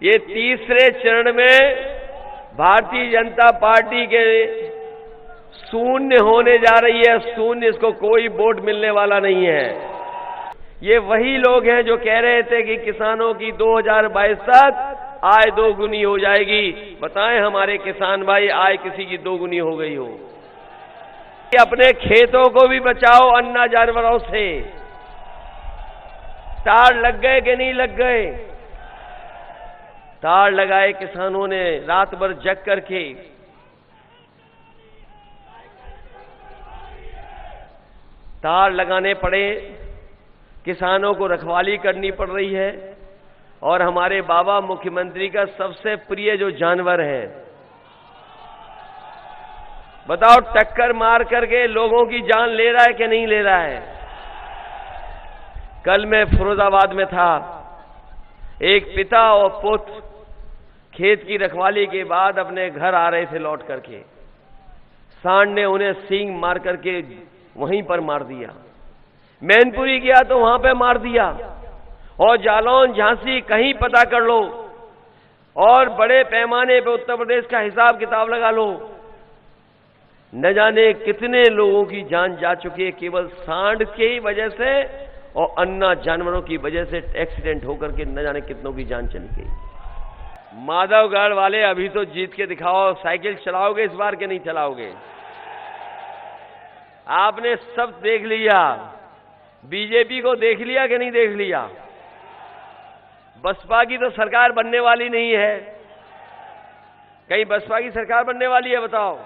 ये तीसरे चरण में भारतीय जनता पार्टी के शून्य होने जा रही है। शून्य, इसको कोई वोट मिलने वाला नहीं है। ये वही लोग हैं जो कह रहे थे कि किसानों की 2022 तक आय दोगुनी हो जाएगी। बताएं हमारे किसान भाई, आय किसी की दोगुनी हो गई हो? अपने खेतों को भी बचाओ अन्ना जानवरों से। तार लग गए कि नहीं लग गए? तार लगाए किसानों ने रात भर जग करके। तार लगाने पड़े, किसानों को रखवाली करनी पड़ रही है। और हमारे बाबा मुख्यमंत्री का सबसे प्रिय जो जानवर है, बताओ, टक्कर मार करके लोगों की जान ले रहा है कि नहीं ले रहा है? कल मैं फिरोजाबाद में था। एक पिता और पुत्र खेत की रखवाली के बाद अपने घर आ रहे थे लौट करके। सांड ने उन्हें सींग मार करके वहीं पर मार दिया। मैनपुरी गया तो वहां पे मार दिया। और जालौन, झांसी, कहीं पता कर लो और बड़े पैमाने पे उत्तर प्रदेश का हिसाब किताब लगा लो, न जाने कितने लोगों की जान जा चुकी है केवल सांड की ही वजह से और अन्ना जानवरों की वजह से एक्सीडेंट होकर के न जाने कितनों की जान चली गई। माधवगढ़ वाले अभी तो जीत के दिखाओ, साइकिल चलाओगे इस बार के नहीं चलाओगे? आपने सब देख लिया। बीजेपी को देख लिया कि नहीं देख लिया? बसपा की तो सरकार बनने वाली नहीं है। कहीं बसपा की सरकार बनने वाली है बताओ?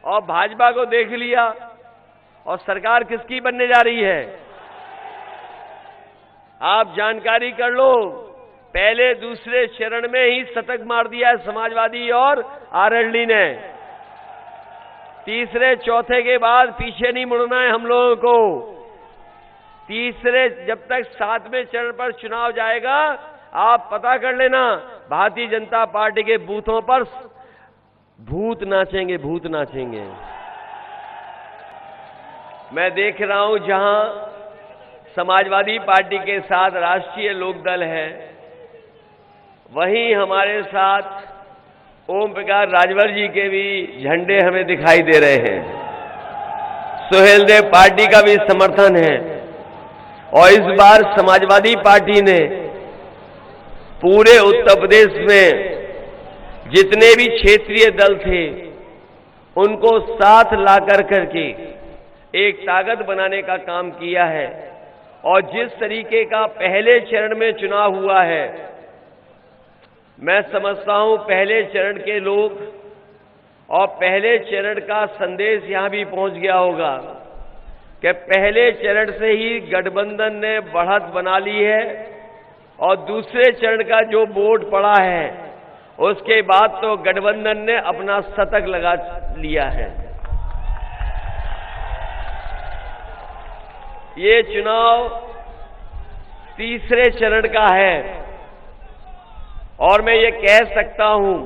और भाजपा को देख लिया। और सरकार किसकी बनने जा रही है? आप जानकारी कर लो, पहले दूसरे चरण में ही शतक मार दिया है समाजवादी और आरएलडी ने। तीसरे चौथे के बाद पीछे नहीं मुड़ना है हम लोगों को। तीसरे, जब तक 7वें चरण पर चुनाव जाएगा, आप पता कर लेना, भारतीय जनता पार्टी के बूथों पर भूत नाचेंगे, भूत नाचेंगे। मैं देख रहा हूं जहां समाजवादी पार्टी के साथ राष्ट्रीय लोकदल है, वहीं हमारे साथ ओम प्रकाश राजभर जी के भी झंडे हमें दिखाई दे रहे हैं। सुहेलदेव पार्टी का भी समर्थन है। और इस बार समाजवादी पार्टी ने पूरे उत्तर प्रदेश में जितने भी क्षेत्रीय दल थे उनको साथ लाकर करके एक ताकत बनाने का काम किया है। और जिस तरीके का पहले चरण में चुनाव हुआ है, मैं समझता हूं पहले चरण के लोग और पहले चरण का संदेश यहां भी पहुंच गया होगा कि पहले चरण से ही गठबंधन ने बढ़त बना ली है। और दूसरे चरण का जो वोट पड़ा है उसके बाद तो गठबंधन ने अपना शतक लगा लिया है। ये चुनाव तीसरे चरण का है और मैं ये कह सकता हूं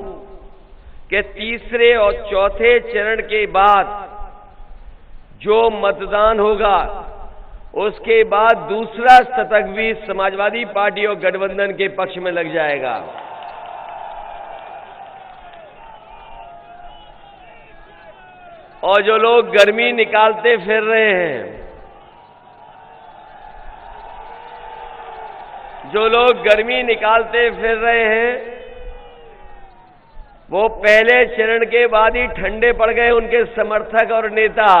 कि तीसरे और चौथे चरण के बाद जो मतदान होगा उसके बाद दूसरा शतक भी समाजवादी पार्टी और गठबंधन के पक्ष में लग जाएगा। और जो लोग गर्मी निकालते फिर रहे हैं, जो लोग गर्मी निकालते फिर रहे हैं, वो पहले चरण के बाद ही ठंडे पड़ गए उनके समर्थक और नेता।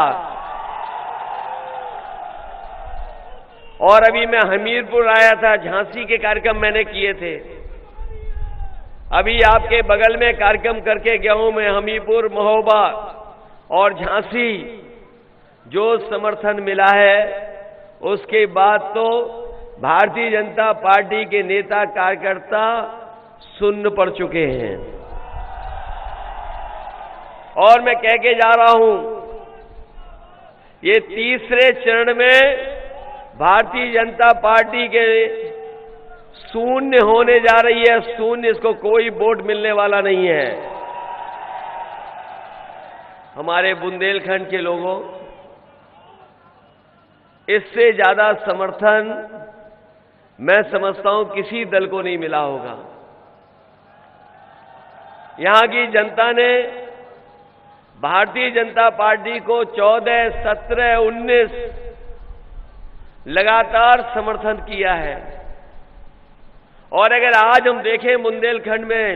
और अभी मैं हमीरपुर आया था, झांसी के कार्यक्रम मैंने किए थे। अभी आपके बगल में कार्यक्रम करके गया हूं मैं, हमीरपुर, महोबा और झांसी। जो समर्थन मिला है उसके बाद तो भारतीय जनता पार्टी के नेता कार्यकर्ता सुन्न पड़ चुके हैं। और मैं कह के जा रहा हूं, ये तीसरे चरण में भारतीय जनता पार्टी के शून्य होने जा रही है। शून्य, इसको कोई वोट मिलने वाला नहीं है। हमारे बुंदेलखंड के लोगों, इससे ज्यादा समर्थन मैं समझता हूं किसी दल को नहीं मिला होगा। यहां की जनता ने भारतीय जनता पार्टी को 14, 17, 19 लगातार समर्थन किया है। और अगर आज हम देखें बुंदेलखंड में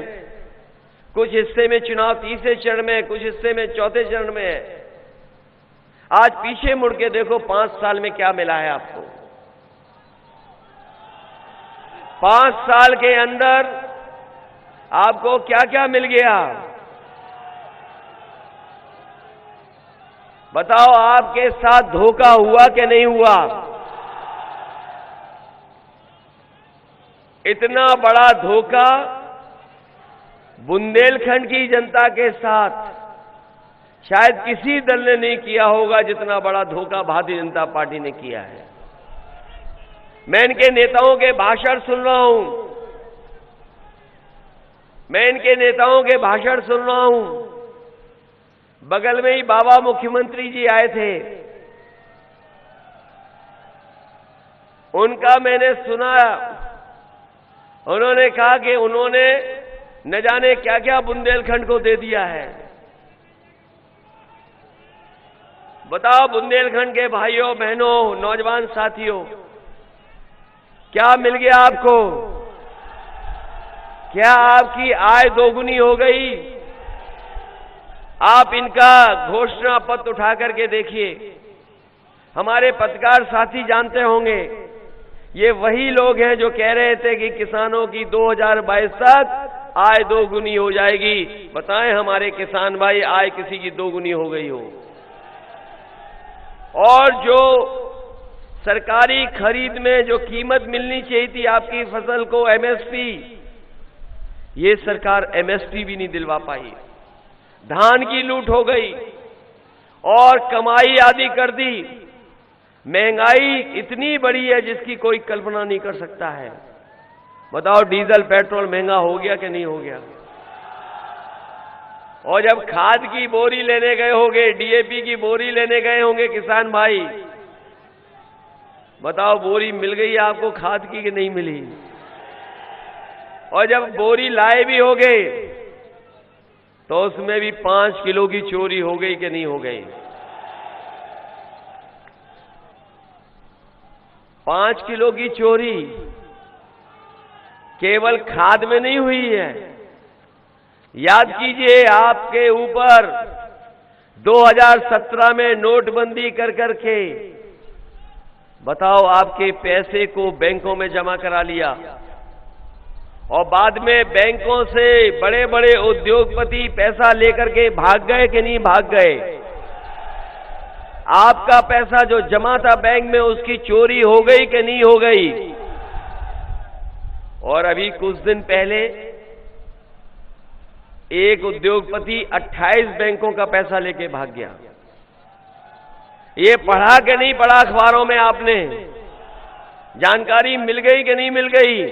कुछ हिस्से में चुनाव तीसरे चरण में, कुछ हिस्से में चौथे चरण में है। आज पीछे मुड़ के देखो 5 साल में क्या मिला है आपको। 5 साल के अंदर आपको क्या क्या मिल गया बताओ। आपके साथ धोखा हुआ कि नहीं हुआ? इतना बड़ा धोखा बुंदेलखंड की जनता के साथ शायद किसी दल ने नहीं किया होगा जितना बड़ा धोखा भारतीय जनता पार्टी ने किया है। मैं इनके नेताओं के भाषण सुन रहा हूं, बगल में ही बाबा मुख्यमंत्री जी आए थे, उनका मैंने सुना। उन्होंने कहा कि उन्होंने न जाने क्या क्या बुंदेलखंड को दे दिया है। बताओ बुंदेलखंड के भाइयों बहनों, नौजवान साथियों, क्या मिल गया आपको? क्या आपकी आय दोगुनी हो गई? आप इनका घोषणा पत्र उठा करके देखिए। हमारे पत्रकार साथी जानते होंगे, ये वही लोग हैं जो कह रहे थे कि किसानों की 2022 तक आय दोगुनी हो जाएगी। बताएं हमारे किसान भाई, आय किसी की दोगुनी हो गई हो? और जो सरकारी खरीद में जो कीमत मिलनी चाहिए थी आपकी फसल को, एमएसपी, ये सरकार एमएसपी भी नहीं दिलवा पाई। धान की लूट हो गई और कमाई आदि कर दी। महंगाई इतनी बड़ी है जिसकी कोई कल्पना नहीं कर सकता है। बताओ डीजल पेट्रोल महंगा हो गया कि नहीं हो गया? और जब खाद की बोरी लेने गए होंगे, डीएपी की बोरी लेने गए होंगे किसान भाई, बताओ बोरी मिल गई आपको खाद की कि नहीं मिली? और जब बोरी लाए भी होगे तो उसमें भी 5 किलो की चोरी हो गई कि नहीं हो गई? 5 किलो की चोरी केवल खाद में नहीं हुई है। याद कीजिए, आपके ऊपर 2017 में नोटबंदी कर करके बताओ आपके पैसे को बैंकों में जमा करा लिया और बाद में बैंकों से बड़े बड़े उद्योगपति पैसा लेकर के भाग गए कि नहीं भाग गए? आपका पैसा जो जमा था बैंक में उसकी चोरी हो गई कि नहीं हो गई? और अभी कुछ दिन पहले एक उद्योगपति 28 बैंकों का पैसा लेके भाग गया। ये पढ़ा कि नहीं पढ़ा अखबारों में आपने? जानकारी मिल गई कि नहीं मिल गई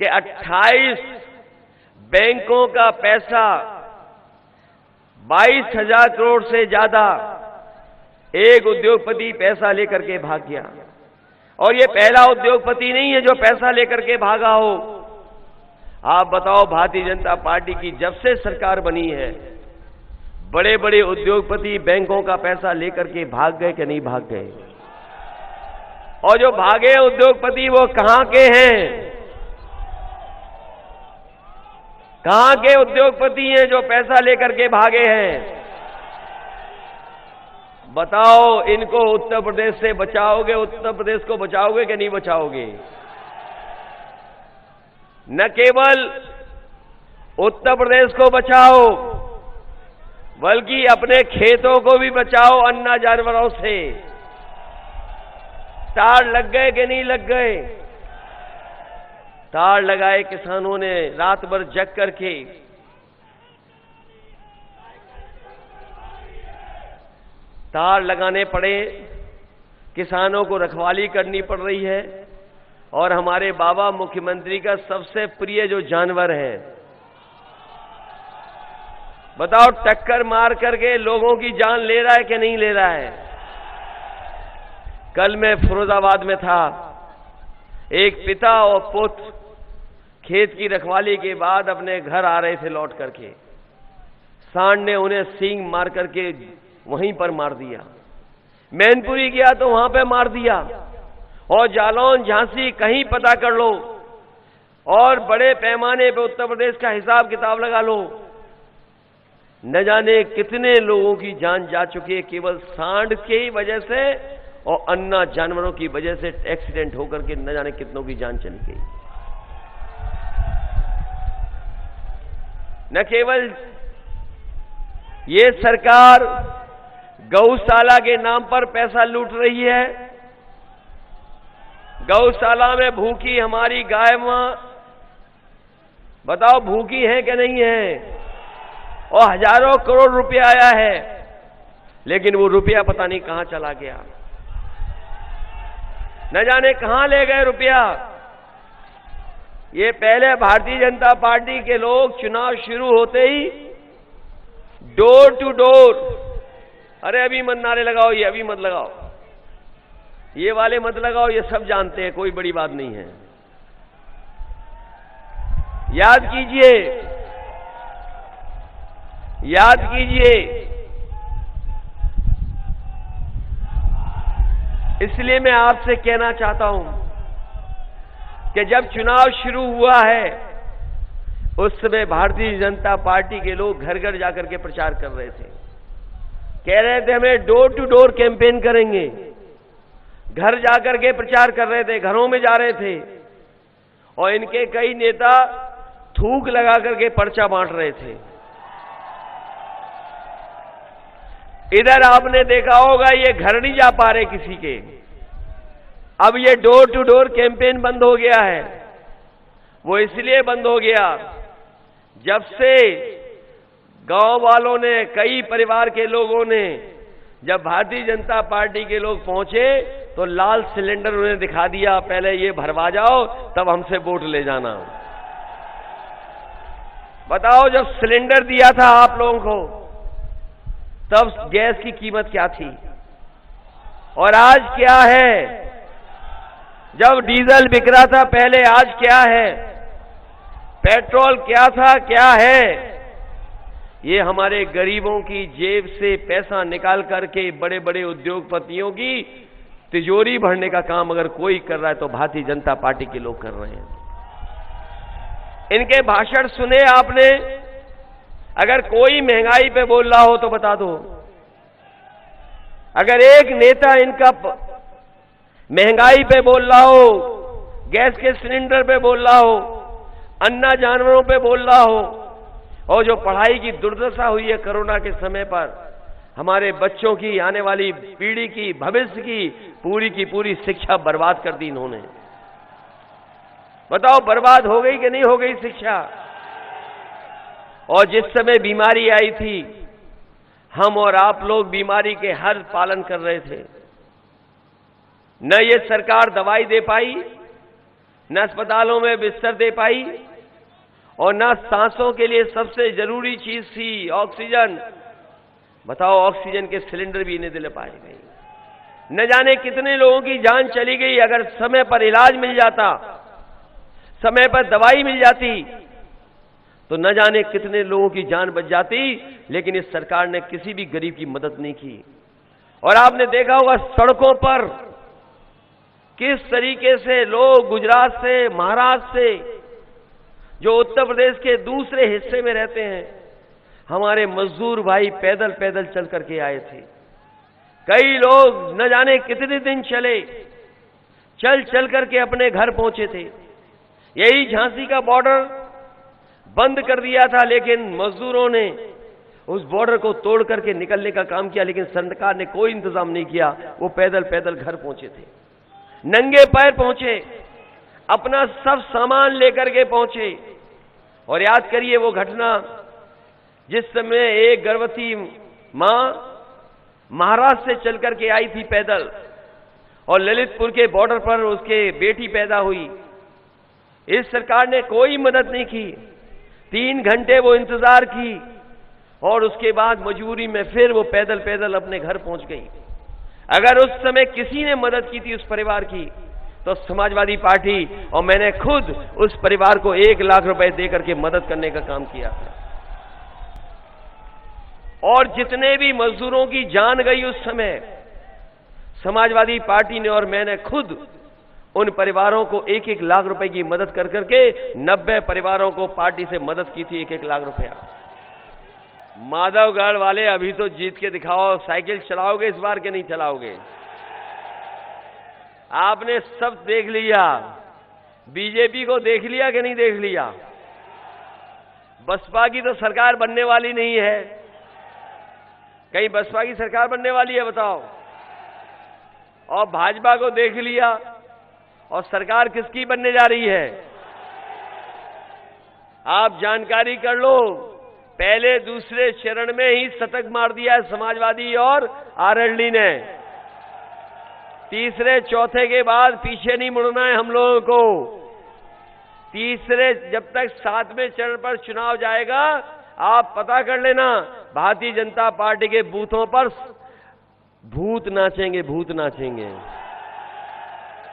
कि 28 बैंकों का पैसा 22,000 करोड़ से ज्यादा एक उद्योगपति पैसा लेकर के भाग गया। और ये पहला उद्योगपति नहीं है जो पैसा लेकर के भागा हो। आप बताओ, भारतीय जनता पार्टी की जब से सरकार बनी है बड़े बड़े उद्योगपति बैंकों का पैसा लेकर के भाग गए कि नहीं भाग गए? और जो भागे उद्योगपति वो कहां के हैं? कहां के उद्योगपति हैं जो पैसा लेकर के भागे हैं? बताओ, इनको उत्तर प्रदेश से बचाओगे? उत्तर प्रदेश को बचाओगे कि नहीं बचाओगे? न केवल उत्तर प्रदेश को बचाओ बल्कि अपने खेतों को भी बचाओ अन्ना जानवरों से। तार लग गए कि नहीं लग गए? तार लगाए किसानों ने रात भर जग करके। तार लगाने पड़े, किसानों को रखवाली करनी पड़ रही है। और हमारे बाबा मुख्यमंत्री का सबसे प्रिय जो जानवर है, बताओ टक्कर मार करके लोगों की जान ले रहा है कि नहीं ले रहा है? कल मैं फिरोजाबाद में था, एक पिता और पुत्र खेत की रखवाली के बाद अपने घर आ रहे थे लौट करके, सांड ने उन्हें सींग मार करके वहीं पर मार दिया। मैनपुरी गया तो वहां पे मार दिया, और जालौन, झांसी कहीं पता कर लो और बड़े पैमाने पे उत्तर प्रदेश का हिसाब किताब लगा लो, न जाने कितने लोगों की जान जा चुकी है केवल सांड की ही वजह से और अन्य जानवरों की वजह से एक्सीडेंट होकर के न जाने कितनों की जान चली गई। न केवल ये सरकार गौशाला के नाम पर पैसा लूट रही है, गौशाला में भूखी हमारी गाय मां बताओ भूखी है कि नहीं है, और हजारों करोड़ रुपया आया है, लेकिन वो रुपया पता नहीं कहां चला गया, न जाने कहां ले गए रुपया। ये पहले भारतीय जनता पार्टी के लोग चुनाव शुरू होते ही डोर टू डोर, अरे अभी मत नारे लगाओ, ये अभी मत लगाओ, ये वाले मत लगाओ, ये सब जानते हैं, कोई बड़ी बात नहीं है। याद कीजिए, याद कीजिए, इसलिए मैं आपसे कहना चाहता हूं कि जब चुनाव शुरू हुआ है उस समय भारतीय जनता पार्टी के लोग घर घर जाकर के प्रचार कर रहे थे, कह रहे थे हमें डोर टू डोर कैंपेन करेंगे, घर जाकर के प्रचार कर रहे थे, घरों में जा रहे थे, और इनके कई नेता थूक लगा करके पर्चा बांट रहे थे। इधर आपने देखा होगा ये घर नहीं जा पा रहे किसी के, अब ये डोर टू डोर कैंपेन बंद हो गया है। वो इसलिए बंद हो गया जब से गांव वालों ने, कई परिवार के लोगों ने, जब भारतीय जनता पार्टी के लोग पहुंचे तो लाल सिलेंडर उन्हें दिखा दिया, पहले ये भरवा जाओ तब हमसे वोट ले जाना। बताओ जब सिलेंडर दिया था आप लोगों को तब गैस की कीमत क्या थी और आज क्या है? जब डीजल बिक रहा था पहले, आज क्या है? पेट्रोल क्या था, क्या है? ये हमारे गरीबों की जेब से पैसा निकाल करके बड़े बड़े उद्योगपतियों की तिजोरी भरने का काम अगर कोई कर रहा है तो भारतीय जनता पार्टी के लोग कर रहे हैं। इनके भाषण सुने आपने? अगर कोई महंगाई पे बोल रहा हो तो बता दो। अगर एक नेता इनका महंगाई पे बोल रहा हो, गैस के सिलेंडर पे बोल रहा हो, अन्ना जानवरों पे बोल रहा हो, और जो पढ़ाई की दुर्दशा हुई है कोरोना के समय पर, हमारे बच्चों की, आने वाली पीढ़ी की, भविष्य की पूरी शिक्षा बर्बाद कर दी इन्होंने। बताओ बर्बाद हो गई कि नहीं हो गई शिक्षा? और जिस समय बीमारी आई थी, हम और आप लोग बीमारी के हर पालन कर रहे थे। न ये सरकार दवाई दे पाई, न अस्पतालों में बिस्तर दे पाई, और न सांसों के लिए सबसे जरूरी चीज थी ऑक्सीजन। बताओ ऑक्सीजन के सिलेंडर भी इन्हें दिले पाए गए। न जाने कितने लोगों की जान चली गई। अगर समय पर इलाज मिल जाता, समय पर दवाई मिल जाती, तो न जाने कितने लोगों की जान बच जाती। लेकिन इस सरकार ने किसी भी गरीब की मदद नहीं की। और आपने देखा होगा सड़कों पर किस तरीके से लोग गुजरात से, महाराष्ट्र से, जो उत्तर प्रदेश के दूसरे हिस्से में रहते हैं, हमारे मजदूर भाई पैदल पैदल चल करके आए थे। कई लोग न जाने कितने दिन चले, चल चल करके अपने घर पहुंचे थे। यही झांसी का बॉर्डर बंद कर दिया था, लेकिन मजदूरों ने उस बॉर्डर को तोड़ करके निकलने का काम किया, लेकिन सरकार ने कोई इंतजाम नहीं किया। वो पैदल पैदल घर पहुंचे थे, नंगे पैर पहुंचे, अपना सब सामान लेकर के पहुंचे। और याद करिए वो घटना जिस समय एक गर्भवती मां महाराष्ट्र से चल करके आई थी पैदल, और ललितपुर के बॉर्डर पर उसके बेटी पैदा हुई। इस सरकार ने कोई मदद नहीं की। 3 घंटे वो इंतजार की, और उसके बाद मजबूरी में फिर वो पैदल पैदल अपने घर पहुंच गई। अगर उस समय किसी ने मदद की थी उस परिवार की, तो समाजवादी पार्टी और मैंने खुद उस परिवार को 1 लाख रुपए देकर के मदद करने का काम किया था। और जितने भी मजदूरों की जान गई उस समय, समाजवादी पार्टी ने और मैंने खुद उन परिवारों को 1-1 लाख रुपए की मदद कर करके 90 परिवारों को पार्टी से मदद की थी, 1-1 लाख रुपया। माधवगढ़ वाले अभी तो जीत के दिखाओ, साइकिल चलाओगे इस बार के नहीं चलाओगे? आपने सब देख लिया, बीजेपी को देख लिया कि नहीं देख लिया? बसपा की तो सरकार बनने वाली नहीं है। कहीं बसपा की सरकार बनने वाली है बताओ? और भाजपा को देख लिया, और सरकार किसकी बनने जा रही है? आप जानकारी कर लो, पहले दूसरे चरण में ही शतक मार दिया है समाजवादी और आरएलडी ने। तीसरे चौथे के बाद पीछे नहीं मुड़ना है हम लोगों को। तीसरे जब तक 7वें चरण पर चुनाव जाएगा, आप पता कर लेना, भारतीय जनता पार्टी के बूथों पर भूत नाचेंगे, भूत नाचेंगे।